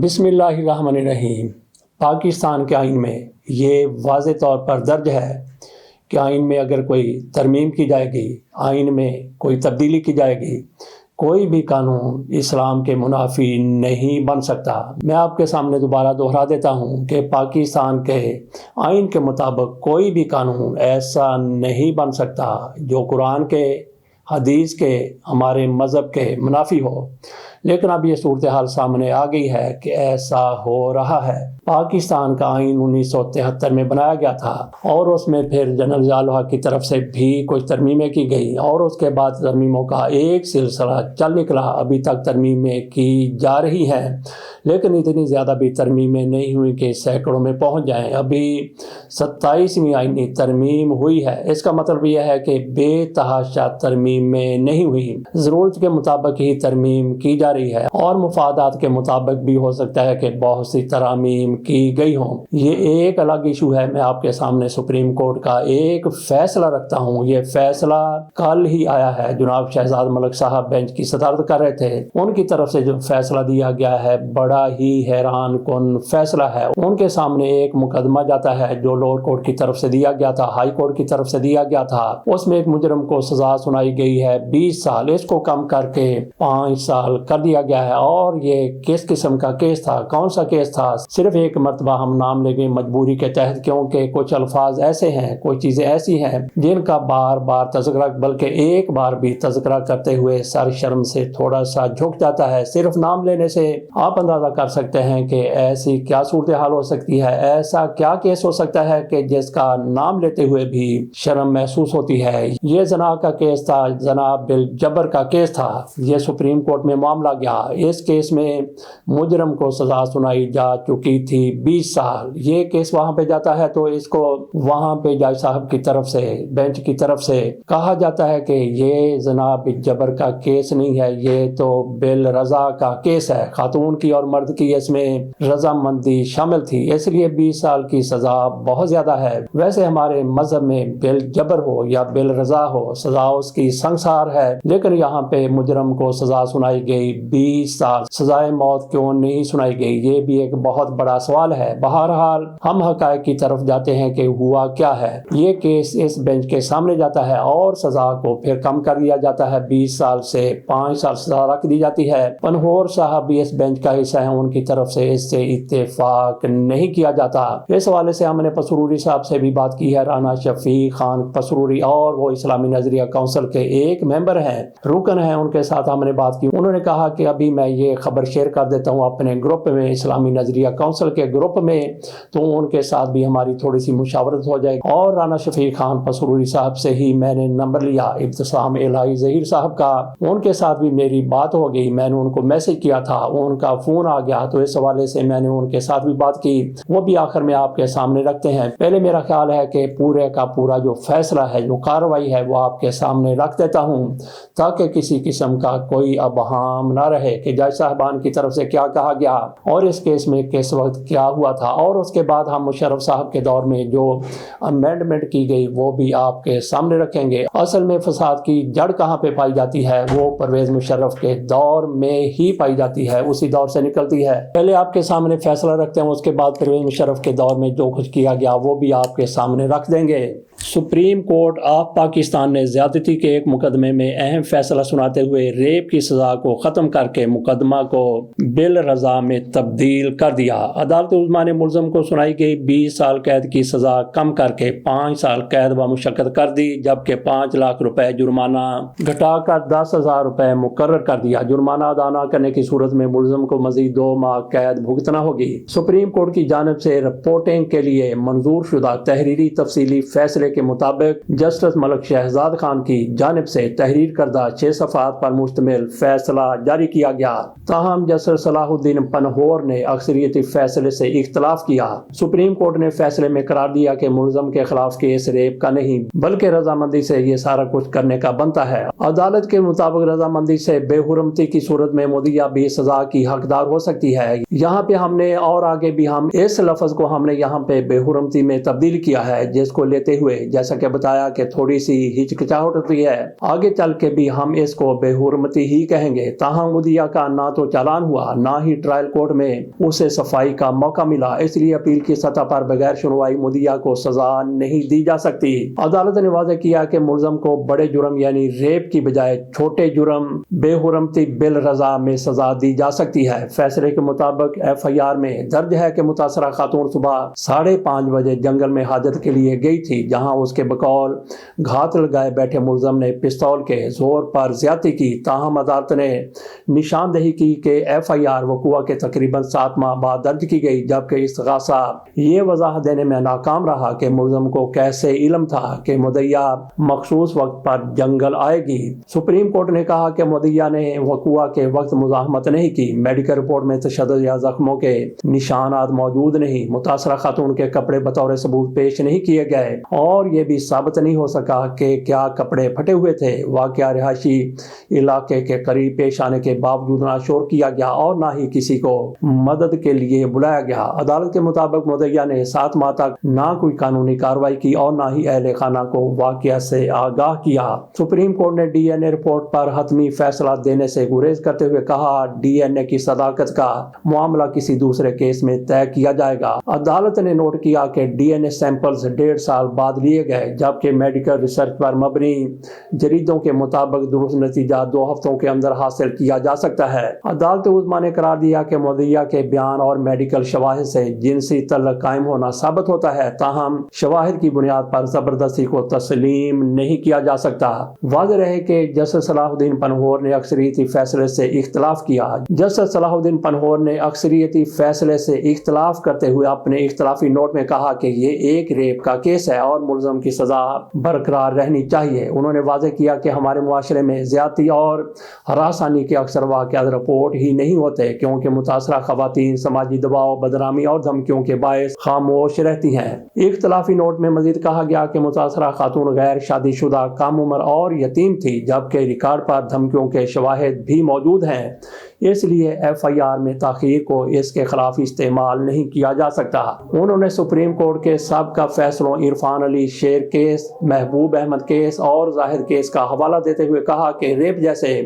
بسم اللہ الرحمن الرحیم۔ پاکستان کے آئین میں یہ واضح طور پر درج ہے کہ آئین میں اگر کوئی ترمیم کی جائے گی، آئین میں کوئی تبدیلی کی جائے گی، کوئی بھی قانون اسلام کے منافی نہیں بن سکتا۔ میں آپ کے سامنے دوبارہ دہرا دیتا ہوں کہ پاکستان کے آئین کے مطابق کوئی بھی قانون ایسا نہیں بن سکتا جو قرآن کے، حدیث کے، ہمارے مذہب کے منافی ہو۔ لیکن اب یہ صورتحال سامنے آ گئی ہے کہ ایسا ہو رہا ہے۔ پاکستان کا آئین 1973 میں بنایا گیا تھا اور اس میں پھر جنرل ضیاء الحق کی طرف سے بھی کچھ ترمیمیں کی گئی اور اس کے بعد ترمیموں کا ایک سلسلہ چل نکلا۔ ابھی تک ترمیمیں کی جا رہی ہیں، لیکن اتنی زیادہ بھی ترمیمیں نہیں ہوئی کہ سینکڑوں میں پہنچ جائیں۔ ابھی 27ویں آئینی ترمیم ہوئی ہے۔ اس کا مطلب یہ ہے کہ بے تحاشا ترمیمیں نہیں ہوئی، ضرورت کے مطابق ہی ترمیم کی جا رہی ہے اور مفادات کے مطابق بھی ہو سکتا ہے کہ بہت سی ترامیم کی گئی ہوں۔ یہ ایک الگ ایشو ہے۔ میں آپ کے سامنے سپریم کورٹ کا ایک فیصلہ رکھتا ہوں۔ یہ فیصلہ کل ہی آیا ہے۔ جناب شہزاد ملک صاحب بینچ کی صدارت کر رہے تھے۔ ان کی طرف سے جو فیصلہ دیا گیا ہے بڑا ہی حیران کن فیصلہ ہے۔ ان کے سامنے ایک مقدمہ جاتا ہے جو لوور کورٹ کی طرف سے دیا گیا تھا، ہائی کورٹ کی طرف سے دیا گیا تھا۔ اس میں ایک مجرم کو سزا سنائی گئی ہے 20 سال، اس کو کم کر کے 5 سال کر دیا گیا ہے۔ اور یہ کس قسم کا کیس تھا؟ کون سا کیس تھا؟ صرف ایک مرتبہ ہم نام لیں گے مجبوری کے تحت، کیونکہ کچھ الفاظ ایسے ہیں، کوئی چیزیں ایسی ہیں جن کا بار بار تذکرہ، بلکہ ایک بار بھی تذکرہ کرتے ہوئے سر شرم سے تھوڑا سا جھک جاتا ہے۔ صرف نام لینے سے آپ اندازہ کر سکتے ہیں کہ ایسی کیا صورتحال ہو سکتی ہے، ایسا کیا کیس ہو سکتا ہے کہ جس کا نام لیتے ہوئے بھی شرم محسوس ہوتی ہے۔ یہ زنا کا کیس تھا، زنا بالجبر کا کیس تھا۔ یہ سپریم کورٹ میں معاملہ گیا۔ اس کیس میں مجرم کو سزا سنائی جا چکی تھی 20 سال۔ یہ کیس وہاں پہ جاتا ہے تو اس کو وہاں پہ جج صاحب کی طرف سے، بینچ کی طرف سے کہا جاتا ہے کہ یہ زنا بالجبر کا کیس نہیں ہے، یہ تو بالرضا کا کیس ہے۔ خاتون کی اور مرد کی اس میں رضامندی شامل تھی، اس لیے 20 سال کی سزا بہت زیادہ ہے۔ ویسے ہمارے مذہب میں بالجبر ہو یا بالرضا ہو، سزا اس کی سنگسار ہے، لیکن یہاں پہ مجرم کو سزا سنائی گئی 20 سال۔ سزائے موت کیوں نہیں سنائی گئی؟ یہ بھی ایک بہت بڑا سوال ہے۔ بہرحال ہم حقائق کی طرف جاتے ہیں کہ ہوا کیا ہے۔ یہ کیس اس بینچ کے سامنے جاتا ہے اور سزا کو پھر کم کر دیا جاتا ہے، 20 سال سے 5 سال سزا رکھ دی جاتی ہے۔ پنہور صاحب بھی اس بینچ کا حصہ ہیں، ان کی طرف سے اس سے اتفاق نہیں کیا جاتا۔ اس حوالے سے ہم نے پسروری صاحب سے بھی بات کی ہے، رانا شفیق خان پسروری، اور وہ اسلامی نظریہ کونسل کے ایک ممبر ہیں، رکن ہیں۔ ان کے ساتھ ہم نے بات کی۔ انہوں نے کہا کہ ابھی میں یہ خبر شیئر کر دیتا ہوں اپنے گروپ میں، اسلامی نظریہ کونسل کے گروپ میں، تو ان کے ساتھ بھی ہماری تھوڑی سی مشاورت ہو جائے گی۔ اور رانا شفیق خان پسروری صاحب سے ہی میں نے نمبر لیا، ابتسام الہی ظہیر صاحب کا، ان کے ساتھ بھی میری بات ہو گئی۔ میں نے ان کو میسج کیا تھا، ان کا فون آ گیا، تو اس حوالے سے میں نے ان کے ساتھ بھی بات کی، وہ بھی آخر میں آپ کے سامنے رکھتے ہیں۔ پہلے میرا خیال ہے کہ پورے کا پورا جو فیصلہ ہے، جو کارروائی ہے، وہ آپ کے سامنے رکھ دیتا ہوں تاکہ کسی قسم کا کوئی ابہام نہ رہے کہ جج صاحبان کی طرف سے کیا کہا گیا اور اس کیس میں کس وقت کیا ہوا تھا، اور اس کے بعد ہم مشرف صاحب کے دور میں جو امینڈمنٹ کی گئی وہ بھی آپ کے سامنے رکھیں گے۔ اصل میں فساد کی جڑ کہاں پہ پائی جاتی ہے؟ وہ پرویز مشرف کے دور میں ہی پائی جاتی ہے، اسی دور سے نکلتی ہے۔ پہلے آپ کے سامنے فیصلہ رکھتے ہیں، اس کے بعد پرویز مشرف کے دور میں جو کچھ کیا گیا وہ بھی آپ کے سامنے رکھ دیں گے۔ سپریم کورٹ آف پاکستان نے زیادتی کے ایک مقدمے میں اہم فیصلہ سناتے ہوئے ریپ کی سزا کو ختم کر کے مقدمہ کو بالرضا میں تبدیل کر دیا۔ عدالت عظمیٰ نے ملزم کو سنائی گئی 20 سال قید کی سزا کم کر کے 5 سال قید بمشقت کر دی، جبکہ 5 لاکھ روپے جرمانہ گھٹا کر 10,000 روپے مقرر کر دیا۔ جرمانہ ادا نہ کرنے کی صورت میں ملزم کو مزید 2 ماہ قید بھگتنا ہوگی۔ سپریم کورٹ کی جانب سے رپورٹنگ کے لیے منظور شدہ تحریری تفصیلی فیصلے کے مطابق جسٹس ملک شہزاد خان کی جانب سے تحریر کردہ 6 صفحات پر مشتمل فیصلہ جاری کیا گیا۔ تاہم جسٹس صلاح الدین پنہور نے اکثریتی فیصلے سے اختلاف کیا۔ سپریم کورٹ نے فیصلے میں قرار دیا کہ ملزم کے خلاف کیس ریپ کا نہیں بلکہ رضامندی سے یہ سارا کچھ کرنے کا بنتا ہے۔ عدالت کے مطابق رضامندی سے بے حرمتی کی صورت میں مدعی بھی سزا کی حقدار ہو سکتی ہے۔ یہاں پہ ہم نے اور آگے بھی ہم اس لفظ کو ہم نے یہاں پہ بے حرمتی میں تبدیل کیا ہے، جس کو لیتے ہوئے جیسا کہ بتایا کہ تھوڑی سی ہچکچاہٹ ہوتی ہے، آگے چل کے بھی ہم اس کو بے حرمتی ہی کہیں گے۔ تاہم تاہم مدعا کا نہ تو چالان ہوا نہ ہی ٹرائل کورٹ میں اسے صفائی کا موقع ملا، اس لیے اپیل کی سطح پر بغیر سنوائی مدعا کو سزا نہیں دی جا سکتی۔ عدالت نے واضح کیا کہ ملزم کو بڑے جرم یعنی ریپ کی بجائے چھوٹے جرم بے حرمتی بالرضا میں سزا دی جا سکتی ہے۔ فیصلے کے مطابق ایف آئی آر میں درج ہے کہ متاثرہ خاتون صبح 5:30 بجے جنگل میں حاجت کے لیے گئی تھی، جہاں اس کے بقول گھات لگائے بیٹھے ملزم نے پستول کے زور پر زیادتی کی۔ تاہم عدالت نے نشاندہی کی کہ ایف آئی آر وقوع کے تقریباً 7 ماہ بعد درج کی گئی، جبکہ استغاثہ یہ وضاحت دینے میں ناکام رہا کہ ملزم کو کیسے علم تھا کہ مدعا مخصوص وقت پر جنگل آئے گی۔ سپریم کورٹ نے کہا کہ مدعا نے وقوع کے وقت مزاحمت نہیں کی، میڈیکل رپورٹ میں تشدد یا زخموں کے نشانات موجود نہیں، متاثرہ خاتون کے کپڑے بطور ثبوت پیش نہیں کیے گئے، اور یہ بھی ثابت نہیں ہو سکا کہ کیا کپڑے پھٹے ہوئے تھے۔ واقعہ رہائشی علاقے کے قریب پیش آنے کے باوجود نہ شور کیا گیا اور نہ ہی کسی کو مدد کے لیے بلایا گیا۔ عدالت کے مطابق مدعا نے 7 ماہ تک نہ کوئی قانونی کارروائی کی اور نہ ہی اہل خانہ کو واقعہ سے آگاہ کیا۔ سپریم کورٹ نے ڈی این اے رپورٹ پر حتمی فیصلہ دینے سے گریز کرتے ہوئے کہا، ڈی این اے کی صداقت کا معاملہ کسی دوسرے کیس میں طے کیا جائے گا۔ عدالت نے نوٹ کیا کہ ڈی این اے سیمپلز 1.5 سال بعد لیے گئے، جبکہ میڈیکل ریسرچ پر مبنی جریدوں کے مطابق درست نتیجہ 2 ہفتوں کے اندر حاصل کیا جا سکتا ہے۔ عدالت عظمیٰ نے قرار دیا کہ مدعا کے بیان اور میڈیکل شواہد سے جنسی تعلق قائم ہونا ثابت ہوتا ہے، تاہم شواہد کی بنیاد پر زبردستی کو تسلیم نہیں کیا جا سکتا۔ واضح رہے کہ جسٹس صلاح الدین پنہور نے اکثریتی فیصلے سے اختلاف کیا۔ جسٹس صلاح الدین پنہور نے اکثریتی فیصلے سے اختلاف کرتے ہوئے اپنے اختلافی نوٹ میں کہا کہ یہ ایک ریپ کا کیس ہے اور ملزم کی سزا برقرار رہنی چاہیے۔ انہوں نے واضح کیا کہ ہمارے معاشرے میں زیادتی اور ہراسانی کے اکثر واقعات رپورٹ ہی نہیں ہوتے، کیونکہ متاثرہ خواتین سماجی دباؤ، بدنامی اور دھمکیوں کے باعث خاموش رہتی ہیں۔ اختلافی نوٹ میں مزید کہا گیا کہ متاثرہ خاتون غیر شادی شدہ، کم عمر اور یتیم تھی، جبکہ ریکارڈ پر دھمکیوں کے شواہد بھی موجود ہیں، اس لیے ایف آئی آر میں تاخیر کو اس کے خلاف استعمال نہیں کیا جا سکتا۔ انہوں نے سپریم کورٹ کے سابقہ فیصلوں عرفان علی شیر کیس، محبوب احمد کیس اور زاہد کیس کا حوالہ دیتے ہوئے کہا کہ ریپ جیسے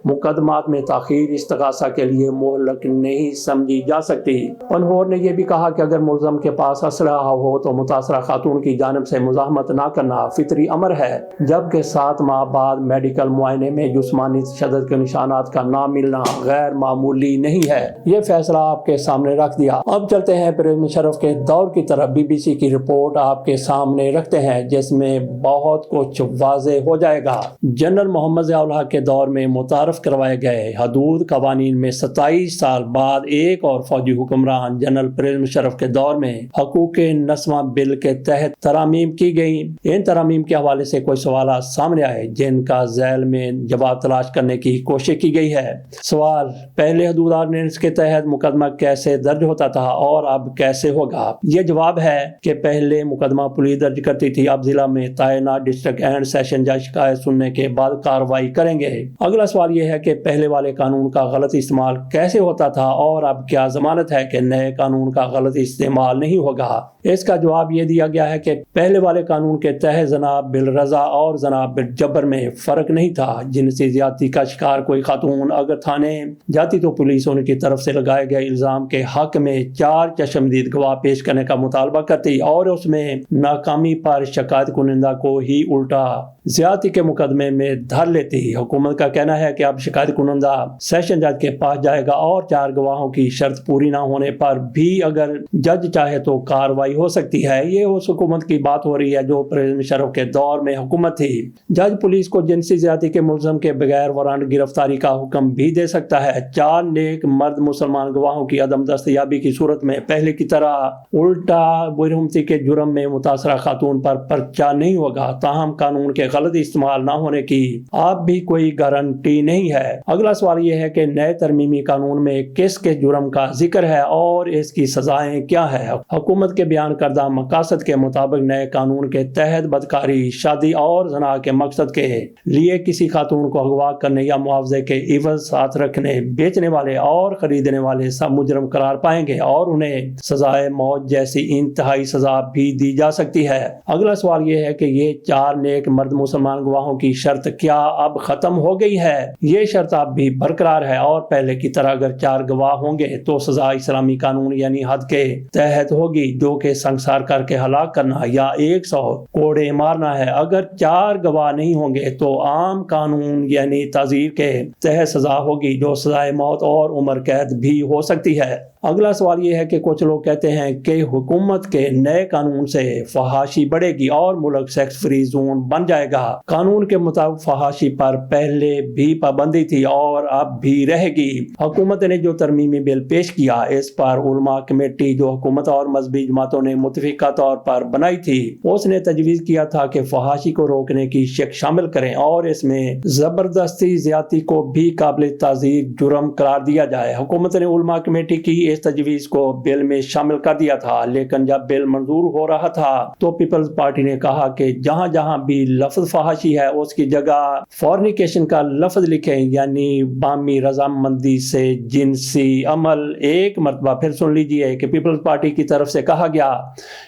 مقدمات میں تاخیر استغاثہ کے لیے مہلک نہیں سمجھی جا سکتی۔ پنہور نے یہ بھی کہا کہ اگر ملزم کے پاس اسلحہ ہو تو متاثرہ خاتون کی جانب سے مزاحمت نہ کرنا فطری امر ہے، جبکہ 7 ماہ بعد میڈیکل معائنے میں جسمانی تشدد کے نشانات کا نہ ملنا غیر معمولی نہیں ہے۔ یہ فیصلہ آپ کے سامنے رکھ دیا۔ اب چلتے ہیں پرویز مشرف کے دور کی طرف۔ بی بی سی کی رپورٹ آپ کے سامنے رکھتے ہیں جس میں بہت کچھ واضح ہو جائے گا۔ جنرل محمد ضیاء الحق کے دور میں متعارف کروائے گئے حدود قوانین میں 27 سال بعد ایک اور فوجی حکمران جنرل پرویز مشرف کے دور میں حقوق نسواں بل کے تحت ترامیم کی گئی۔ ان ترامیم کے حوالے سے کوئی سوالات سامنے آئے جن کا ذیل میں جواب تلاش کرنے کی کوشش کی گئی ہے۔ سوال: پہلے حدود آرڈیننس کے تحت مقدمہ کیسے درج ہوتا تھا اور اب کیسے ہوگا؟ یہ جواب ہے کہ پہلے مقدمہ پولیس درج کرتی تھی، اب ضلع میں تعینات ڈسٹرکٹ اینڈ سیشن جج شکایت سننے کے بعد کارروائی کریں گے۔ اگلا سوال یہ ہے کہ پہلے والے قانون کا غلط استعمال کیسے ہوتا تھا اور اب کیا ضمانت ہے کہ نئے قانون کا غلط استعمال نہیں ہوگا؟ اس کا جواب یہ دیا گیا ہے کہ پہلے والے قانون کے تحت جناب بالرضا اور جناب بالجبر میں فرق نہیں تھا۔ جنسی زیادتی کا شکار کوئی خاتون اگر تھانے جاتی تو پولیس ان کی طرف سے لگائے گئے الزام کے حق میں 4 چشمدید گواہ پیش کرنے کا مطالبہ کرتی اور اس میں ناکامی پر شکایت کنندہ کو ہی الٹا زیادتی کے مقدمے میں دھر لیتی۔ حکومت کا کہنا ہے کہ اب شکایت کنندہ سیشن جج کے پاس جائے گا اور 4 گواہوں کی شرط پوری نہ ہونے پر بھی اگر جج چاہے تو کارروائی ہو سکتی ہے۔ یہ اس حکومت کی بات ہو رہی ہے جو پرویز مشرف کے دور میں حکومت تھی۔ جج پولیس کو جنسی زیادتی کے ملزم کے بغیر وارنٹ گرفتاری کا حکم بھی دے سکتا ہے۔ 4 نیک مرد مسلمان گواہوں کی عدم دستیابی کی صورت میں پہلے کی طرح الٹا برہمتی کے جرم میں متاثرہ خاتون پر پرچہ نہیں ہوگا، تاہم قانون کے غلط استعمال نہ ہونے کی اب بھی کوئی گارنٹی نہیں ہے۔ اگلا سوال یہ ہے کہ نئے ترمیمی قانون میں کس کے جرم کا ذکر ہے اور اس کی سزائیں کیا ہے؟ حکومت کے بیان بیان کردہ مقاصد کے مطابق نئے قانون کے تحت بدکاری، شادی اور زنا کے مقصد کے لیے کسی خاتون کو اغوا کرنے یا معاوضے کے عوض ساتھ رکھنے، بیچنے والے اور خریدنے والے سب مجرم قرار پائیں گے اور انہیں سزائے موت جیسی انتہائی سزا بھی دی جا سکتی ہے۔ اگلا سوال یہ ہے کہ یہ 4 نیک مرد مسلمان گواہوں کی شرط کیا اب ختم ہو گئی ہے؟ یہ شرط اب بھی برقرار ہے اور پہلے کی طرح اگر 4 گواہ ہوں گے تو سزا اسلامی قانون یعنی حد کے تحت ہوگی، جو کہ سنگسار کر کے ہلاک کرنا یا 100 کوڑے مارنا ہے۔ اگر 4 گواہ نہیں ہوں گے تو عام قانون یعنی تعزیر کے تحت سزا ہوگی، جو سزائے موت اور عمر قید بھی ہو سکتی ہے۔ اگلا سوال یہ ہے کہ کچھ لوگ کہتے ہیں کہ حکومت کے نئے قانون سے فحاشی بڑھے گی اور ملک سیکس فری زون بن جائے گا۔ قانون کے مطابق فحاشی پر پہلے بھی پابندی تھی اور اب بھی رہے گی۔ حکومت نے جو ترمیمی بل پیش کیا اس پر علماء کمیٹی جو حکومت اور مذہبی جماعتوں نے متفقہ طور پر بنائی تھی، اس نے تجویز کیا تھا کہ فحاشی کو روکنے کی شق شامل کریں اور اس میں زبردستی زیادتی کو بھی قابل تعزیر جرم قرار دیا جائے۔ حکومت نے علماء کمیٹی کی اس تجویز کو بل میں شامل کر دیا تھا، لیکن جب بل منظور ہو رہا تھا تو پیپلز پارٹی نے کہا کہ جہاں جہاں بھی لفظ فحاشی ہے اس کی جگہ فورنیکیشن کا لفظ لکھیں، یعنی باہمی رضامندی سے جنسی عمل۔ ایک مرتبہ پھر سن لیجئے کہ پیپلز پارٹی کی طرف سے کہا گیا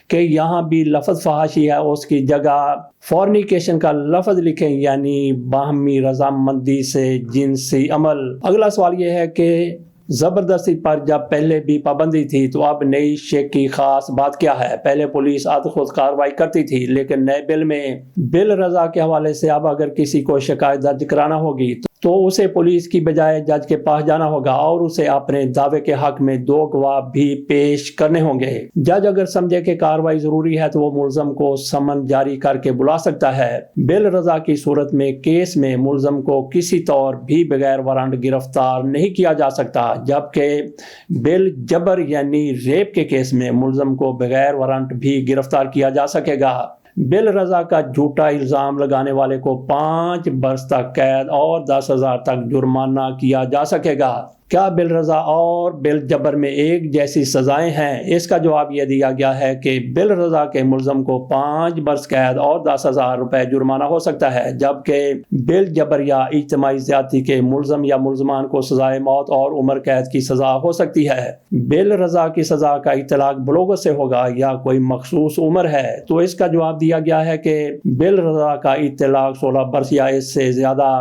کہ یہاں بھی لفظ فحاشی ہے اس کی جگہ فورنیکیشن کا لفظ لکھیں، یعنی باہمی رضامندی سے جنسی عمل۔ اگلا سوال یہ ہے کہ زبردستی پر جب پہلے بھی پابندی تھی تو اب نئی شک کی خاص بات کیا ہے؟ پہلے پولیس خود کارروائی کرتی تھی، لیکن نئے بل میں بل رضا کے حوالے سے اب اگر کسی کو شکایت درج کرانا ہوگی تو اسے پولیس کی بجائے جج کے پاس جانا ہوگا اور اسے اپنے دعوے کے حق میں 2 گواہ بھی پیش کرنے ہوں گے۔ جج اگر سمجھے کہ کارروائی ضروری ہے تو وہ ملزم کو سمن جاری کر کے بلا سکتا ہے۔ بل رضا کی صورت میں کیس میں ملزم کو کسی طور بھی بغیر وارنٹ گرفتار نہیں کیا جا سکتا، جبکہ بل جبر یعنی ریپ کے کیس میں ملزم کو بغیر وارنٹ بھی گرفتار کیا جا سکے گا۔ بل رضا کا جھوٹا الزام لگانے والے کو 5 برس تک قید اور 10,000 تک جرمانہ کیا جا سکے گا۔ کیا بل رضا اور بل جبر میں ایک جیسی سزائیں ہیں؟ اس کا جواب یہ دیا گیا ہے کہ بل رضا کے ملزم کو 5 برس قید اور 10,000 روپے جرمانہ ہو سکتا ہے، جبکہ بل جبر یا اجتماعی زیادتی کے ملزم یا ملزمان کو سزائے موت اور عمر قید کی سزا ہو سکتی ہے۔ بل رضا کی سزا کا اطلاق بلوغت سے ہوگا یا کوئی مخصوص عمر ہے؟ تو اس کا جواب دیا گیا ہے کہ بل رضا کا اطلاق 16 برس یا اس سے زیادہ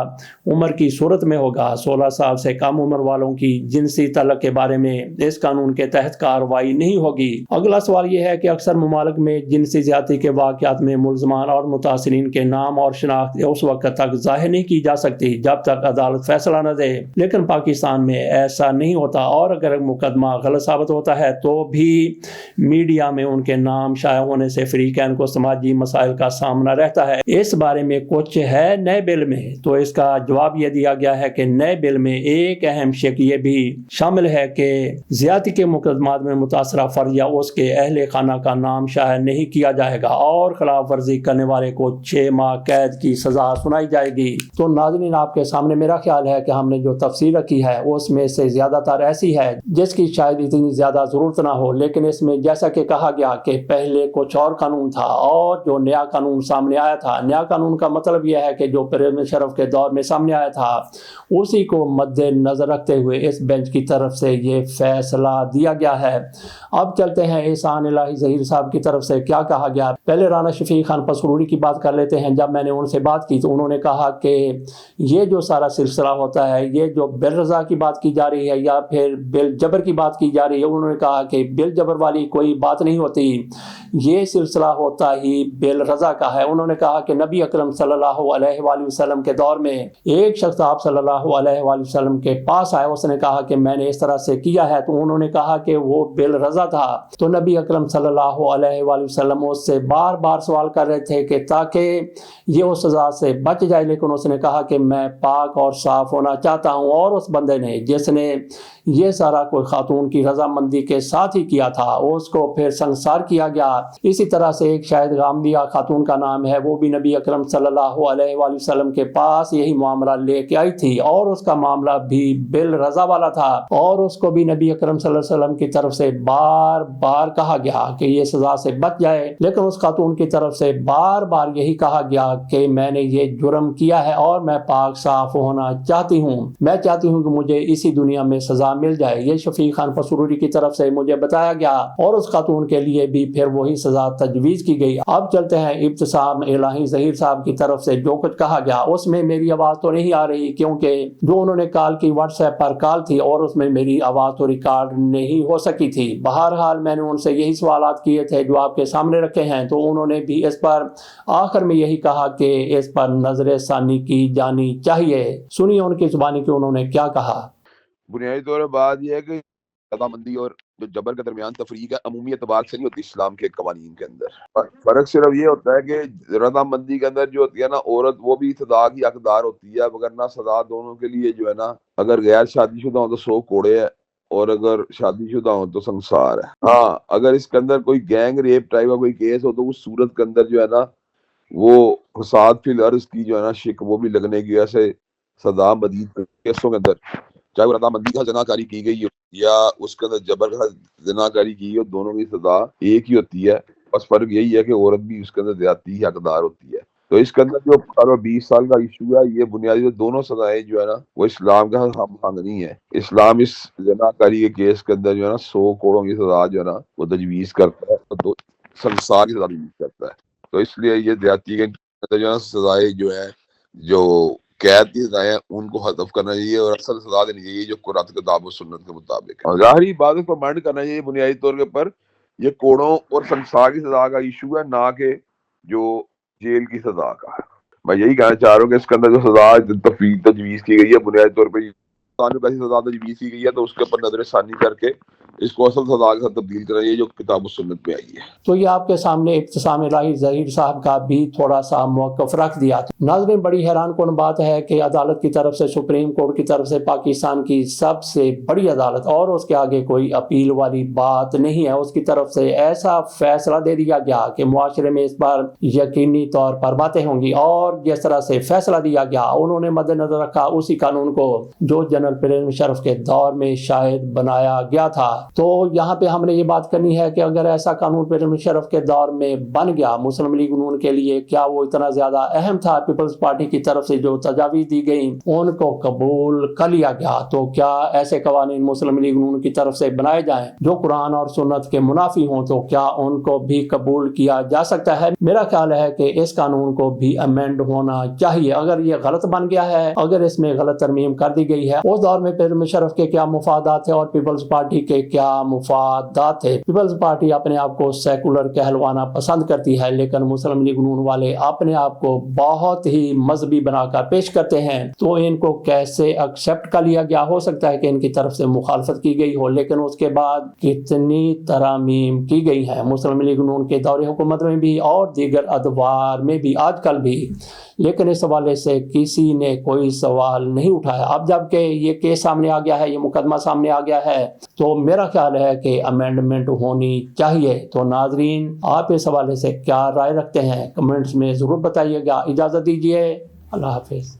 عمر کی صورت میں ہوگا۔ 16 سال سے کم عمر والوں کی جنسی تعلق کے بارے میں اس قانون کے تحت کارروائی نہیں ہوگی۔ اگلا سوال یہ ہے کہ اکثر ممالک میں جنسی زیادتی کے واقعات میں ملزمان اور متاثرین کے نام اور شناخت اس وقت تک ظاہر نہیں کی جا سکتی جب تک عدالت فیصلہ نہ دے، لیکن پاکستان میں ایسا نہیں ہوتا اور اگر مقدمہ غلط ثابت ہوتا ہے تو بھی میڈیا میں ان کے نام شائع ہونے سے فریقین کو سماجی مسائل کا سامنا رہتا ہے۔ اس بارے میں کچھ ہے نئے بل میں؟ تو اس کا جواب یہ دیا گیا ہے کہ نئے بل میں ایک اہم شق یہ بھی شامل ہے کہ زیادتی کے مقدمات میں متاثرہ فرد یا اس کے اہل خانہ کا نام شائع نہیں کیا جائے گا اور خلاف ورزی کرنے والے کو 6 ماہ قید کی سزا سنائی جائے گی۔ تو ناظرین، آپ کے سامنے میرا خیال ہے کہ ہم نے جو تفصیل رکھی ہے اس میں سے زیادہ تر ایسی ہے جس کی شاید اتنی زیادہ ضرورت نہ ہو، لیکن اس میں جیسا کہ کہا گیا کہ پہلے کچھ اور قانون تھا اور جو نیا قانون سامنے آیا تھا، نیا قانون کا مطلب یہ ہے کہ جو پرویز مشرف کے دور میں سامنے آیا تھا اسی کو مد نظر رکھتے ہوئے اس بینچ کی طرف سے یہ فیصلہ دیا گیا ہے۔ اب چلتے ہیں احسان الہی ظہیر صاحب کی طرف سے کیا کہا گیا۔ پہلے رانا شفیق خان پسروری کی بات کر لیتے ہیں۔ جب میں نے ان سے بات کی تو انہوں نے کہا کہ یہ جو سارا سلسلہ ہوتا ہے، یہ جو بل رضا کی بات کی جا رہی ہے یا پھر بل جبر کی بات کی جا رہی ہے، انہوں نے کہا کہ بل جبر والی کوئی بات نہیں ہوتی، یہ سلسلہ ہوتا ہی بل رضا کا ہے۔ انہوں نے کہا کہ نبی اکرم صلی اللہ علیہ وآلہ وسلم کے دور میں ایک شخص آپ صلی اللہ علیہ وآلہ وسلم کے پاس آئے، اس نے کہا کہ میں نے اس طرح سے کیا ہے، تو انہوں نے کہا کہ وہ بل رضا تھا۔ تو نبی اکرم صلی اللہ علیہ وآلہ وسلم اس سے بار بار سوال کر رہے تھے کہ تاکہ یہ اس سزا سے بچ جائے، لیکن اس نے کہا کہ میں پاک اور صاف ہونا چاہتا ہوں۔ اور اس بندے نے جس نے یہ سارا کوئی خاتون کی رضامندی کے ساتھ ہی کیا تھا اس کو پھر سنسار کیا گیا۔ اسی طرح سے ایک شاید غامدیہ خاتون کا نام ہے، وہ بھی نبی اکرم صلی اللہ علیہ وآلہ وسلم کے پاس یہی معاملہ لے کے آئی تھی اور اس کا معاملہ بھی بل رضا والا تھا، اور اس کو بھی نبی اکرم صلی اللہ علیہ وسلم کی طرف سے بار بار کہا گیا کہ یہ سزا سے بچ جائے، لیکن اس خاتون کی طرف سے بار بار یہی کہا گیا کہ میں نے یہ جرم کیا ہے اور میں پاک صاف ہونا چاہتی ہوں، میں چاہتی ہوں کہ مجھے اسی دنیا میں سزا مل جائے۔ یہ شفیق خان پسروری کی طرف سے مجھے بتایا گیا اور اس خاتون کے لیے بھی پھر وہی سزا تجویز کی گئی۔ اب چلتے ہیں ابتسام الہی ظہیر صاحب کی طرف سے جو کچھ کہا گیا، اس میں میری آواز تو نہیں آ رہی کیونکہ جو انہوں نے کال کی واٹس ایپ پر کال تھی اور اس میں میری آواز تو ریکارڈ نہیں ہو سکی تھی۔ بہرحال میں نے ان سے یہی سوالات کیے تھے جو آپ کے سامنے رکھے ہیں، تو انہوں نے بھی اس پر آخر میں یہی کہا کہ اس پر نظر ثانی کی جانی چاہیے۔ سنیے ان کی زبانی کہ انہوں نے کیا کہا۔ بنیادی طور پر بات یہ ہے کہ رضامندی اور جو جبر کے درمیان تفریق ہے عمومی اعتبار سے نہیں ہوتی اسلام کے قوانین کے اندر۔ فرق صرف یہ ہوتا ہے کہ رضامندی کے اندر جو ہوتی ہے نا عورت، وہ بھی سزا کی حقدار ہوتی ہے، وگرنہ سزا دونوں کے لیے جو ہے نا، اگر غیر شادی شدہ ہو تو 100 کوڑے ہے، اور اگر شادی شدہ ہو تو سنسار ہے۔ ہاں، اگر اس کے اندر کوئی گینگ ریپ ٹائپ کا کوئی کیس ہو تو اس صورت کے اندر جو ہے نا وہ فساد فی الارض کی جو ہے نا شک وہ بھی لگنے کی وجہ سے سزا مزید کیسوں کے اندر، چاہے وہ رضامندی کا زنا کاری کی گئی ہو یا اس کے اندر جبر کا زنا کاری کی ہو، دونوں کی سزا ایک ہی ہوتی ہے۔ بس فرق یہی ہے کہ عورت بھی اس کے اندر زیادتی کی حقدار ہوتی ہے۔ تو اس کے اندر جو 20 سال کا ایشو ہے، یہ بنیادی دونوں سزائیں جو ہے نا وہ اسلام کا ہم ہنگ نہیں ہے۔ اسلام اس زنا کاری کے کیس کے اندر جو ہے نا 100 کوڑوں کی سزا جو ہے نا وہ تجویز کرتا ہے اور سنسار کی سزا تجویز کرتا ہے۔ تو اس لیے یہ زیادتی کے اندر جو ہے نا سزائیں جو ہے، جو قید کی سزائیں ان کو حذف کرنا چاہیے اور اصل سزا دینی چاہیے جو قرآن کتاب و سنت کے مطابق ہے۔ ظاہری عبادت پر مائنڈ کرنا چاہیے بنیادی طور کے پر یہ کوڑوں اور سنسار کی سزا کا ایشو ہے، نہ کہ جو جیل کی سزا کا ہے۔ میں یہی کہنا چاہ رہا ہوں کہ اس کے اندر جو سزا تجویز کی گئی ہے بنیادی طور پہ ایسی سزا تجویز کی گئی ہے تو اس کے اوپر نظر ثانی کر کے اس کو اصل سزا کے ساتھ تبدیل کرنا چاہیے جو کتاب و سنت میں آئی ہے۔ تو یہ آپ کے سامنے ابتسام الہی ظہیر صاحب کا بھی تھوڑا سا موقف رکھ دیا۔ ناظرین، بڑی حیران کن بات ہے کہ عدالت کی طرف سے، سپریم کورٹ کی طرف سے، پاکستان کی سب سے بڑی عدالت، اور اس کے آگے کوئی اپیل والی بات نہیں ہے، اس کی طرف سے ایسا فیصلہ دے دیا گیا کہ معاشرے میں اس پر یقینی طور پر باتیں ہوں گی، اور جس طرح سے فیصلہ دیا گیا انہوں نے مد نظر رکھا اسی قانون کو جو جنرل پرویز مشرف کے دور میں شاید بنایا گیا تھا۔ تو یہاں پہ ہم نے یہ بات کرنی ہے کہ اگر ایسا قانون پرویز مشرف کے دور میں بن گیا مسلم لیگ نون کے لیے، کیا وہ اتنا زیادہ اہم تھا؟ پیپلز پارٹی کی طرف سے جو تجاویز دی گئی ان کو قبول کر لیا گیا، تو کیا ایسے قوانین مسلم لیگ نون کی طرف سے بنائے جائیں جو قرآن اور سنت کے منافی ہوں تو کیا ان کو بھی قبول کیا جا سکتا ہے؟ میرا خیال ہے کہ اس قانون کو بھی امینڈ ہونا چاہیے۔ اگر یہ غلط بن گیا ہے، اگر اس میں غلط ترمیم کر دی گئی ہے، اس دور میں پرویز مشرف کے کیا مفادات تھے اور پیپلز پارٹی کے کیا مفادات تھے؟ پیپلز پارٹی اپنے آپ کو سیکولر کہلوانا پسند کرتی ہے، لیکن مسلم لیگ نون والے اپنے آپ کو بہت ہی مذہبی بنا کر پیش کرتے ہیں، تو ان کو کیسے ایکسپٹ کر لیا گیا؟ ہو سکتا ہے کہ ان کی طرف سے مخالفت کی گئی ہو، لیکن اس کے بعد کتنی ترامیم کی گئی ہیں مسلم لیگ نون کے دور حکومت میں بھی اور دیگر ادوار میں بھی، آج کل بھی، لیکن اس حوالے سے کسی نے کوئی سوال نہیں اٹھایا۔ اب جب کہ یہ کیس سامنے آ گیا ہے، یہ مقدمہ سامنے آ گیا ہے، تو میرا خیال ہے کہ امینڈمنٹ ہونی چاہیے۔ تو ناظرین، آپ اس حوالے سے کیا رائے رکھتے ہیں؟ کمنٹس میں ضرور بتائیے گا۔ اجازت دیجیے، اللہ حافظ۔